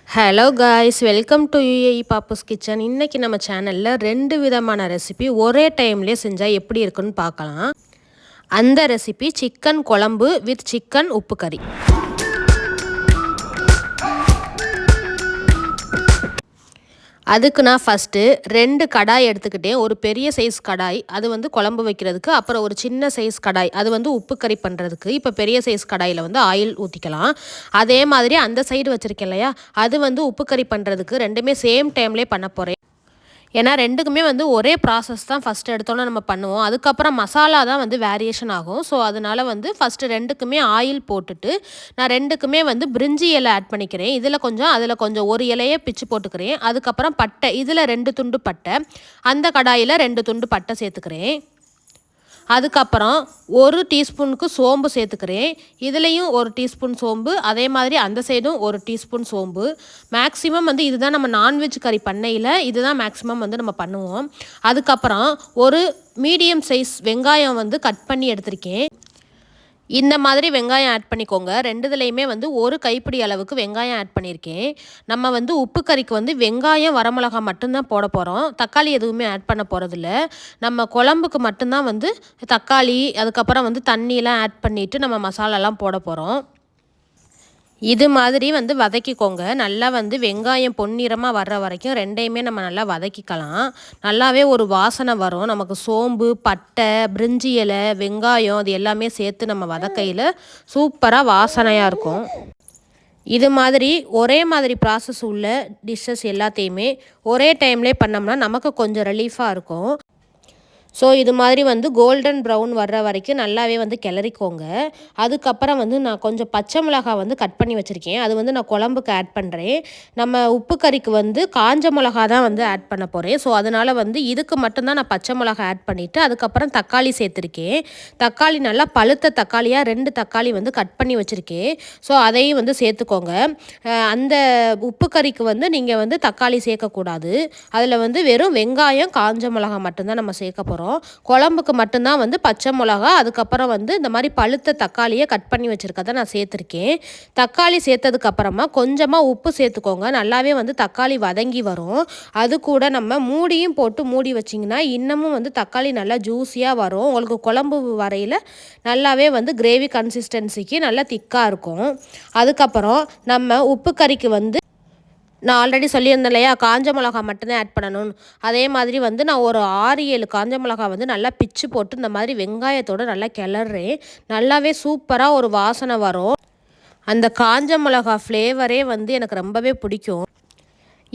Hello guys, welcome to UAE Pappu's kitchen. இன்றைக்கி நம்ம சேனலில் 2 விதமான ரெசிபி ஒரே டைம்லேயே செஞ்சால் எப்படி இருக்குன்னு பார்க்கலாம். அந்த ரெசிபி சிக்கன் குழம்பு வித் சிக்கன் உப்பு கறி. அதுக்கு நான் ஃபஸ்ட்டு 2 கடாய் எடுத்துக்கிட்டேன். ஒரு பெரிய சைஸ் கடாய், அது வந்து குழம்பு வைக்கிறதுக்கு. அப்புறம் ஒரு சின்ன சைஸ் கடாய், அது வந்து உப்பு கறி பண்ணுறதுக்கு. இப்போ பெரிய சைஸ் கடாயில் வந்து ஆயில் ஊற்றிக்கலாம். அதே மாதிரி அந்த சைடு வச்சுருக்கேன் இல்லையா, அது வந்து உப்பு கறி பண்ணுறதுக்கு. ரெண்டுமே சேம் டைம்லேயே பண்ண போகிறேன். ஏன்னா ரெண்டுக்குமே வந்து ஒரே ப்ராசஸ் தான் ஃபஸ்ட்டு எடுத்தோன்னே நம்ம பண்ணுவோம். அதுக்கப்புறம் மசாலா தான் வந்து வேரியேஷன் ஆகும். ஸோ அதனால் வந்து ஃபஸ்ட்டு 2க்குமே ஆயில் போட்டுட்டு நான் 2க்குமே வந்து பிரிஞ்சி இலை ஆட் பண்ணிக்கிறேன். இதில் கொஞ்சம் அதில் கொஞ்சம் ஒரு இலையை பிச்சு போட்டுக்கிறேன். அதுக்கப்புறம் பட்டை, இதில் 2 துண்டு பட்டை, அந்த கடாயில் 2 துண்டு பட்டை சேர்த்துக்கிறேன். அதுக்கப்புறம் 1 டீஸ்பூனுக்கு சோம்பு சேர்த்துக்கிறேன். இதுலேயும் 1 டீஸ்பூன் சோம்பு, அதே மாதிரி அந்த சைடும் 1 டீஸ்பூன் சோம்பு. மேக்ஸிமம் வந்து இதுதான் நம்ம நான்வெஜ் கறி பண்ணையில் இதுதான் மேக்ஸிமம் வந்து நம்ம பண்ணுவோம். அதுக்கப்புறம் ஒரு மீடியம் சைஸ் வெங்காயம் வந்து கட் பண்ணி எடுத்திருக்கேன். இந்த மாதிரி வெங்காயம் ஆட் பண்ணிக்கோங்க. 2துலேயுமே வந்து ஒரு கைப்பிடி அளவுக்கு வெங்காயம் ஆட் பண்ணியிருக்கேன். நம்ம வந்து உப்பு கறிக்கு வந்து வெங்காயம் வரமிளகா மட்டும்தான் போட போகிறோம். தக்காளி எதுவுமே ஆட் பண்ண போகிறதில்ல. நம்ம குழம்புக்கு மட்டும்தான் வந்து தக்காளி, அதுக்கப்புறம் வந்து தண்ணியெலாம் ஆட் பண்ணிவிட்டு நம்ம மசாலாலாம் போட போகிறோம். இது மாதிரி வந்து வதக்கிக்கோங்க. நல்லா வந்து வெங்காயம் பொன்னிறமாக வர்ற வரைக்கும் 2யுமே நம்ம நல்லா வதக்கிக்கலாம். நல்லாவே ஒரு வாசனை வரும். நமக்கு சோம்பு, பட்டை, பிரிஞ்சி இலை, வெங்காயம் அது எல்லாமே சேர்த்து நம்ம வதக்கையில் சூப்பராக வாசனையாக இருக்கும். இது மாதிரி ஒரே மாதிரி ப்ராசஸ் உள்ள டிஷ்ஷஸ் எல்லாத்தையுமே ஒரே டைம்லேயே பண்ணோம்னா நமக்கு கொஞ்சம் ரிலீஃபாக இருக்கும். ஸோ இது மாதிரி வந்து கோல்டன் ப்ரௌன் வர்ற வரைக்கும் நல்லாவே வந்து கிளறிக்கோங்க. அதுக்கப்புறம் வந்து நான் கொஞ்சம் பச்சை மிளகா வந்து கட் பண்ணி வச்சுருக்கேன். அது வந்து நான் குழம்புக்கு ஆட் பண்ணுறேன். நம்ம உப்பு கறிக்கு வந்து காஞ்ச மிளகா தான் வந்து ஆட் பண்ண போகிறேன். ஸோ அதனால் வந்து இதுக்கு மட்டும்தான் நான் பச்சை மிளகா ஆட் பண்ணிவிட்டு அதுக்கப்புறம் தக்காளி சேர்த்துருக்கேன். தக்காளி நல்லா பழுத்த தக்காளியாக 2 தக்காளி வந்து கட் பண்ணி வச்சுருக்கேன். ஸோ அதையும் வந்து சேர்த்துக்கோங்க. அந்த உப்பு கறிக்கு வந்து நீங்கள் வந்து தக்காளி சேர்க்கக்கூடாது. அதில் வந்து வெறும் வெங்காயம், காஞ்ச மிளகா மட்டும்தான் நம்ம சேர்க்க போகிறோம். குழம்புக்கு மட்டும்தான் வந்து பச்சை மிளகா, அதுக்கப்புறம் வந்து இந்த மாதிரி பழுத்த தக்காளியை கட் பண்ணி வச்சுருக்கதை நான் சேர்த்துருக்கேன். தக்காளி சேர்த்ததுக்கப்புறமா கொஞ்சமாக உப்பு சேர்த்துக்கோங்க. நல்லாவே வந்து தக்காளி வதங்கி வரும். அது கூட நம்ம மூடியும் போட்டு மூடி வச்சிங்கன்னா இன்னமும் வந்து தக்காளி நல்லா ஜூஸியாக வரும். உங்களுக்கு குழம்பு வரையில் நல்லாவே வந்து கிரேவி கன்சிஸ்டன்சிக்கு நல்லா திக்காக இருக்கும். அதுக்கப்புறம் நம்ம உப்பு கறிக்கு வந்து நான் ஆல்ரெடி சொல்லியிருந்தேன் இல்லையா, காஞ்ச மிளகா மட்டும்தான் ஆட் பண்ணணும்னு. அதே மாதிரி வந்து நான் ஒரு 6-7 காஞ்ச மிளகா வந்து நல்லா பிச்சு போட்டு இந்த மாதிரி வெங்காயத்தோடு நல்லா கிளறேன். நல்லாவே சூப்பராக ஒரு வாசனை வரும். அந்த காஞ்ச மிளகா ஃப்ளேவரே வந்து எனக்கு ரொம்பவே பிடிக்கும்.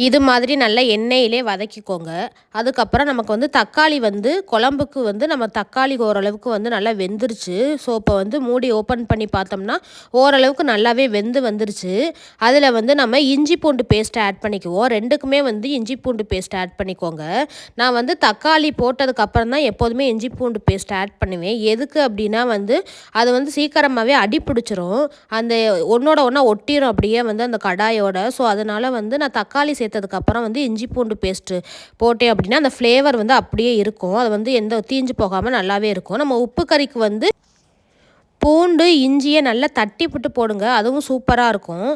இது மாதிரி நல்லா எண்ணெயிலே வதக்கிக்கோங்க. அதுக்கப்புறம் நமக்கு வந்து தக்காளி வந்து குழம்புக்கு வந்து நம்ம தக்காளி ஓரளவுக்கு வந்து நல்லா வெந்துருச்சு. ஸோ இப்போ வந்து மூடி ஓப்பன் பண்ணி பார்த்தோம்னா ஓரளவுக்கு நல்லாவே வெந்து வந்துருச்சு. அதில் வந்து நம்ம இஞ்சி பூண்டு பேஸ்ட்டை ஆட் பண்ணிக்குவோம். 2க்குமே வந்து இஞ்சி பூண்டு பேஸ்ட் ஆட் பண்ணிக்கோங்க. நான் வந்து தக்காளி போட்டதுக்கப்புறம் தான் எப்போதுமே இஞ்சி பூண்டு பேஸ்ட் ஆட் பண்ணுவேன். எதுக்கு அப்படின்னா வந்து அது வந்து சீக்கிரமாகவே அடி பிடிச்சிரும். அந்த ஒன்றோட ஒன்றா ஒட்டிடும் அப்படியே வந்து அந்த கடாயோட. ஸோ அதனால் வந்து நான் தக்காளி சேர்த்ததுக்கப்புறம் வந்து இஞ்சி பூண்டு பேஸ்ட்டு போட்டேன் அப்படின்னா அந்த ஃப்ளேவர் வந்து அப்படியே இருக்கும். அது வந்து எந்த தீஞ்சு போகாமல் நல்லாவே இருக்கும். நம்ம உப்பு கறிக்கு வந்து பூண்டு, இஞ்சியை நல்லா தட்டி போட்டு போடுங்க. அதுவும் சூப்பராக இருக்கும்.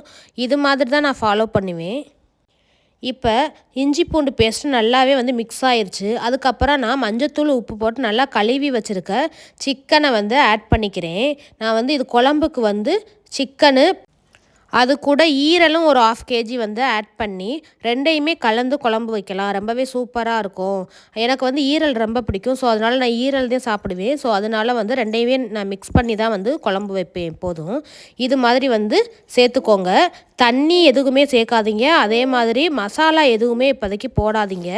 இது மாதிரி தான் நான் ஃபாலோ பண்ணுவேன். இப்போ இஞ்சி பூண்டு பேஸ்ட்டு நல்லாவே வந்து மிக்ஸ் ஆயிடுச்சு. அதுக்கப்புறம் நான் மஞ்சத்தூள், உப்பு போட்டு நல்லா கழுவி வச்சுருக்க சிக்கனை வந்து ஆட் பண்ணிக்கிறேன். நான் வந்து இது குழம்புக்கு வந்து சிக்கனு, அது கூட ஈரலும் ஒரு 1/2 kg வந்து ஆட் பண்ணி 2யுமே கலந்து குழம்பு வைக்கலாம். ரொம்பவே சூப்பராக இருக்கும். எனக்கு வந்து ஈரல் ரொம்ப பிடிக்கும். ஸோ அதனால் நான் ஈரல் தான் சாப்பிடுவேன். ஸோ அதனால் வந்து 2யுமே நான் மிக்ஸ் பண்ணி தான் வந்து குழம்பு வைப்பேன் எப்போதும். இது மாதிரி வந்து சேர்த்துக்கோங்க. தண்ணி எதுவுமே சேர்க்காதீங்க. அதே மாதிரி மசாலா எதுவுமே இப்போதைக்கு போடாதீங்க.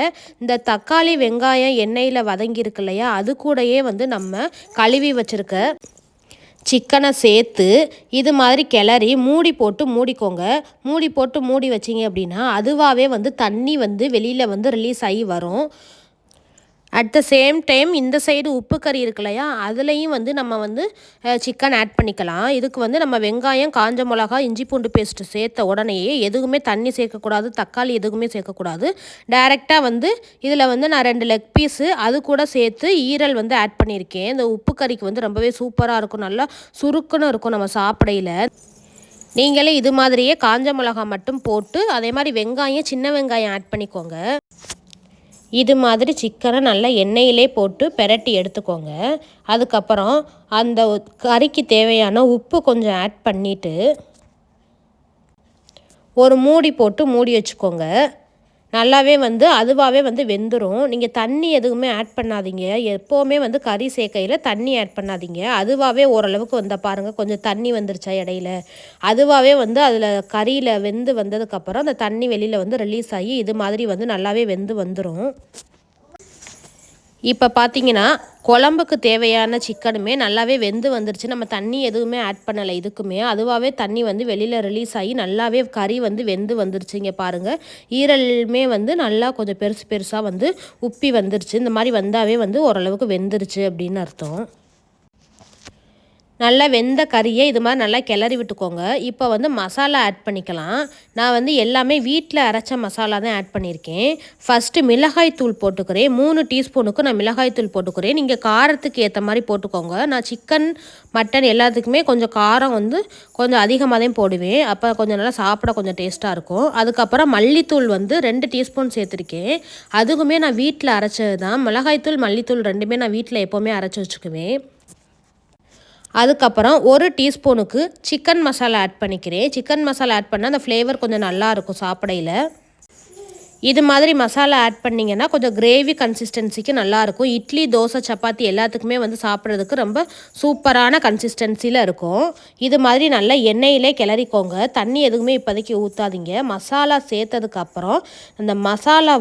இந்த தக்காளி, வெங்காயம் எண்ணெயில் வதங்கியிருக்கு இல்லையா, அது கூடயே வந்து நம்ம கழுவி வச்சுருக்க சிக்கனை சேர்த்து இது மாதிரி கிளறி மூடி போட்டு மூடிக்கோங்க. மூடி போட்டு மூடி வச்சிங்க அப்படின்னா அதுவாகவே வந்து தண்ணி வந்து வெளியில் வந்து ரிலீஸ் ஆகி வரும். அட் த சேம் டைம் இந்த சைடு உப்பு கறி இருக்கு இல்லையா, அதுலேயும் வந்து நம்ம வந்து சிக்கன் ஆட் பண்ணிக்கலாம். இதுக்கு வந்து நம்ம வெங்காயம், காஞ்ச மிளகா, இஞ்சி பூண்டு பேஸ்ட்டு சேர்த்த உடனேயே எதுவுமே தண்ணி சேர்க்கக்கூடாது, தக்காளி எதுவுமே சேர்க்கக்கூடாது. டைரெக்டாக வந்து இதில் வந்து நான் 2 லெக் பீஸு அது கூட சேர்த்து ஈரல் வந்து ஆட் பண்ணியிருக்கேன். இந்த உப்பு கறிக்கு வந்து ரொம்பவே சூப்பராக இருக்கும். நல்லா சுருக்குன்னு இருக்கும் நம்ம சாப்பிடையில். நீங்களே இது மாதிரியே காஞ்ச மிளகா மட்டும் போட்டு அதே மாதிரி வெங்காயம், சின்ன வெங்காயம் ஆட் பண்ணிக்கோங்க. இது மாதிரி சிக்கனை நல்லா எண்ணெயிலே போட்டு பெரட்டி எடுத்துக்கோங்க. அதுக்கப்புறம் அந்த கறிக்கு தேவையான உப்பு கொஞ்சம் ஆட் பண்ணிவிட்டு ஒரு மூடி போட்டு மூடி வச்சுக்கோங்க. நல்லாவே அதுவாகவே வெந்துடும். நீங்கள் தண்ணி எதுவுமே ஆட் பண்ணாதீங்க. எப்போவுமே கறி சேர்க்கையில் தண்ணி ஆட் பண்ணாதீங்க. அதுவாகவே ஓரளவுக்கு பாருங்கள், கொஞ்சம் தண்ணி வந்துருச்சா இடையில. அதுவாகவே அதில் கறியில் வந்ததுக்கப்புறம் அந்த தண்ணி வெளியில் ரிலீஸ் ஆகி இது மாதிரி நல்லாவே வந்துடும். இப்போ பார்த்தீங்கன்னா குழம்புக்கு தேவையான சிக்கனுமே நல்லாவே வந்துருச்சு. நம்ம தண்ணி எதுவுமே ஆட் பண்ணலை இதுக்குமே. அதுவாகவே தண்ணி வெளியில் ரிலீஸ் ஆகி நல்லாவே கறி வந்துருச்சு. இங்கே பாருங்கள், ஈரலுமே நல்லா கொஞ்சம் பெருசு பெருசாக உப்பி வந்துருச்சு. இந்த மாதிரி வந்தாவே ஓரளவுக்கு வெந்துருச்சு அப்படின்னு அர்த்தம். நல்லா வெந்த கறியை இது மாதிரி நல்லா கிளறி விட்டுக்கோங்க. இப்போ மசாலா ஆட் பண்ணிக்கலாம். நான் எல்லாமே வீட்டில் அரைச்ச மசாலா தான் ஆட் பண்ணியிருக்கேன். ஃபஸ்ட்டு மிளகாய் தூள் போட்டுக்கிறேன். 3 டீஸ்பூனுக்கு நான் மிளகாய் தூள் போட்டுக்கிறேன். நீங்கள் காரத்துக்கு ஏற்ற மாதிரி போட்டுக்கோங்க. நான் சிக்கன், மட்டன் எல்லாத்துக்குமே கொஞ்சம் காரம் கொஞ்சம் அதிகமாக தான் போடுவேன். அப்போ கொஞ்சம் நல்லா சாப்பிட கொஞ்சம் டேஸ்ட்டாக இருக்கும். அதுக்கப்புறம் மல்லித்தூள் 2 டீஸ்பூன் சேர்த்துருக்கேன். அதுக்குமே நான் வீட்டில் அரைச்சது தான். மிளகாய்த்தூள், மல்லித்தூள் ரெண்டுமே நான் வீட்டில் எப்போவுமே அரைச்சி வச்சுக்குவேன். அதுக்கப்புறம் 1 டீஸ்பூனுக்கு சிக்கன் மசாலா ஆட் பண்ணிக்கிறேன். சிக்கன் மசாலா ஆட் பண்ணால் அந்த ஃப்ளேவர் கொஞ்சம் நல்லாயிருக்கும் சாப்பிடையில். இது மாதிரி மசாலா ஆட் பண்ணிங்கன்னா கொஞ்சம் கிரேவி கன்சிஸ்டன்சிக்கு நல்லாயிருக்கும். இட்லி, தோசை, சப்பாத்தி எல்லாத்துக்குமே சாப்பிட்றதுக்கு ரொம்ப சூப்பரான கன்சிஸ்டன்சியில் இருக்கும். இது மாதிரி நல்லா எண்ணெயிலே கிளறிக்கோங்க. தண்ணி எதுவுமே இப்போதைக்கு ஊற்றாதீங்க. மசாலா சேர்த்ததுக்கப்புறம் அந்த மசாலா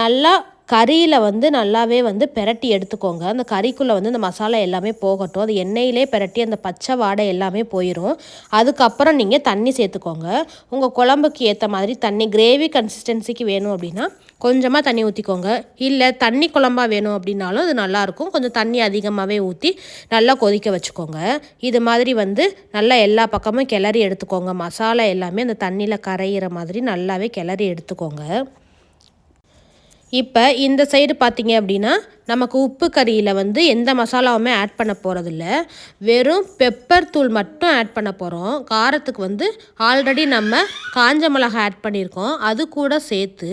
நல்லா கறியில் நல்லாவே பெரட்டி எடுத்துக்கோங்க. அந்த கறிக்குள்ளே இந்த மசாலா எல்லாமே போகட்டும். அது எண்ணெயிலே பெரட்டி அந்த பச்சை வாடை எல்லாமே போயிடும். அதுக்கப்புறம் நீங்கள் தண்ணி சேர்த்துக்கோங்க. உங்கள் குழம்புக்கு ஏற்ற மாதிரி தண்ணி, கிரேவி கன்சிஸ்டன்சிக்கு வேணும் அப்படின்னா கொஞ்சமாக தண்ணி ஊற்றிக்கோங்க. இல்லை தண்ணி குழம்பா வேணும் அப்படின்னாலும் அது நல்லாயிருக்கும். கொஞ்சம் தண்ணி அதிகமாகவே ஊற்றி நல்லா கொதிக்க வச்சுக்கோங்க. இது மாதிரி நல்லா எல்லா பக்கமும் கிளறி எடுத்துக்கோங்க. மசாலா எல்லாமே அந்த தண்ணியில் கரையிற மாதிரி நல்லாவே கிளறி எடுத்துக்கோங்க. இப்போ இந்த சைடு பார்த்தீங்க அப்படின்னா நமக்கு உப்பு கறியில் எந்த மசாலாவுமே ஆட் பண்ண போகிறதில்ல. வெறும் பெப்பர் தூள் மட்டும் ஆட் பண்ண போகிறோம். காரத்துக்கு ஆல்ரெடி நம்ம காஞ்ச மிளகாய் ஆட் பண்ணியிருக்கோம். அது கூட சேர்த்து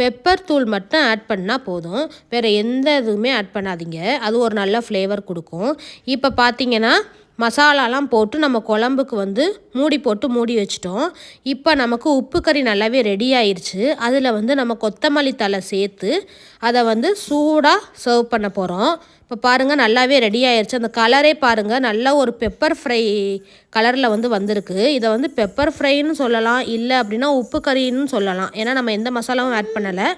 பெப்பர் தூள் மட்டும் ஆட் பண்ணால் போதும். வேறு எந்த இதுவுமே ஆட் பண்ணாதீங்க. அது ஒரு நல்ல ஃப்ளேவர் கொடுக்கும். இப்போ பார்த்தீங்கன்னா மசாலாலாம் போட்டு நம்ம குழம்புக்கு மூடி போட்டு மூடி வச்சிட்டோம். இப்போ நமக்கு உப்பு கறி நல்லாவே ரெடி ஆயிடுச்சு. அதில் நம்ம கொத்தமல்லி தழை சேர்த்து அதை சூடாக சர்வ் பண்ண போகிறோம். இப்போ பாருங்கள், நல்லாவே ரெடி ஆயிடுச்சு. அந்த கலரே பாருங்கள், நல்ல ஒரு பெப்பர் ஃப்ரை கலரில் வந்திருக்கு. இதை பெப்பர் ஃப்ரைன்னு சொல்லலாம், இல்லை அப்படின்னா உப்பு கறின்னு சொல்லலாம். ஏன்னா நம்ம எந்த மசாலாவும் ஆட் பண்ணலை.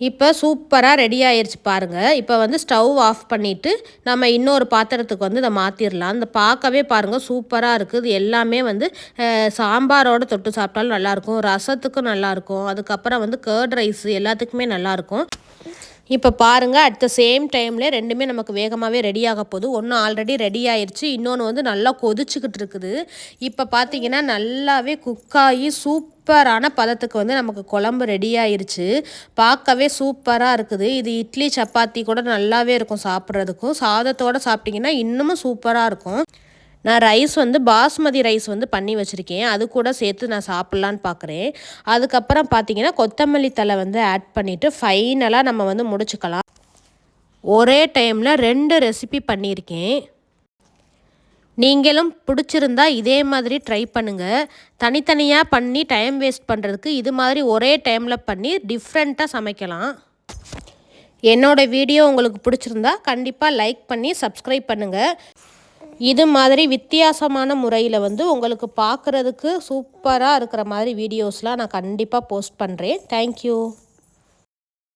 இப்போ சூப்பராக ரெடி ஆயிடுச்சு பாருங்கள். இப்போ ஸ்டவ் ஆஃப் பண்ணிவிட்டு நம்ம இன்னொரு பாத்திரத்துக்கு இதை மாற்றிடலாம். இந்த பார்க்கவே பாருங்கள் சூப்பராக இருக்குது. இது எல்லாமே சாம்பாரோடு தொட்டு சாப்பிட்டாலும் நல்லாயிருக்கும், ரசத்துக்கும் நல்லாயிருக்கும். அதுக்கப்புறம் கர்ட் ரைஸ் எல்லாத்துக்குமே நல்லாயிருக்கும். இப்போ பாருங்கள், அட் த சேம் டைமில் ரெண்டுமே நமக்கு வேகமாகவே ரெடி ஆக போகுது. ஒன்று ஆல்ரெடி ரெடி ஆயிடுச்சு, இன்னொன்று நல்லா கொதிச்சுக்கிட்டு இருக்குது. இப்போ பார்த்தீங்கன்னா நல்லாவே குக்காகி சூப்பரான பதத்துக்கு நமக்கு குழம்பு ரெடி ஆயிடுச்சு. பார்க்கவே சூப்பராக இருக்குது. இது இட்லி, சப்பாத்தி கூட நல்லாவே இருக்கும் சாப்பிட்றதுக்கும். சாதத்தோடு சாப்பிட்டிங்கன்னா இன்னமும் சூப்பராக இருக்கும். நான் ரைஸ் பாஸ்மதி ரைஸ் பண்ணி வச்சுருக்கேன். அது கூட சேர்த்து நான் சாப்பிட்லான்னு பார்க்குறேன். அதுக்கப்புறம் பார்த்தீங்கன்னா கொத்தமல்லி தழை ஆட் பண்ணிவிட்டு ஃபைனலாக நம்ம முடிச்சுக்கலாம். ஒரே டைமில் 2 ரெசிபி பண்ணியிருக்கேன். நீங்களும் பிடிச்சிருந்தா இதே மாதிரி ட்ரை பண்ணுங்கள். தனித்தனியாக பண்ணி டைம் வேஸ்ட் பண்ணுறதுக்கு இது மாதிரி ஒரே டைமில் பண்ணி டிஃப்ரெண்ட்டாக சமைக்கலாம். என்னோடய வீடியோ உங்களுக்கு பிடிச்சிருந்தா கண்டிப்பாக லைக் பண்ணி சப்ஸ்கிரைப் பண்ணுங்கள். இது மாதிரி வித்தியாசமான முறையில் உங்களுக்கு பார்க்குறதுக்கு சூப்பராக இருக்கிற மாதிரி வீடியோஸ்லாம் நான் கண்டிப்பாக போஸ்ட் பண்ணுறேன். தேங்க்யூ.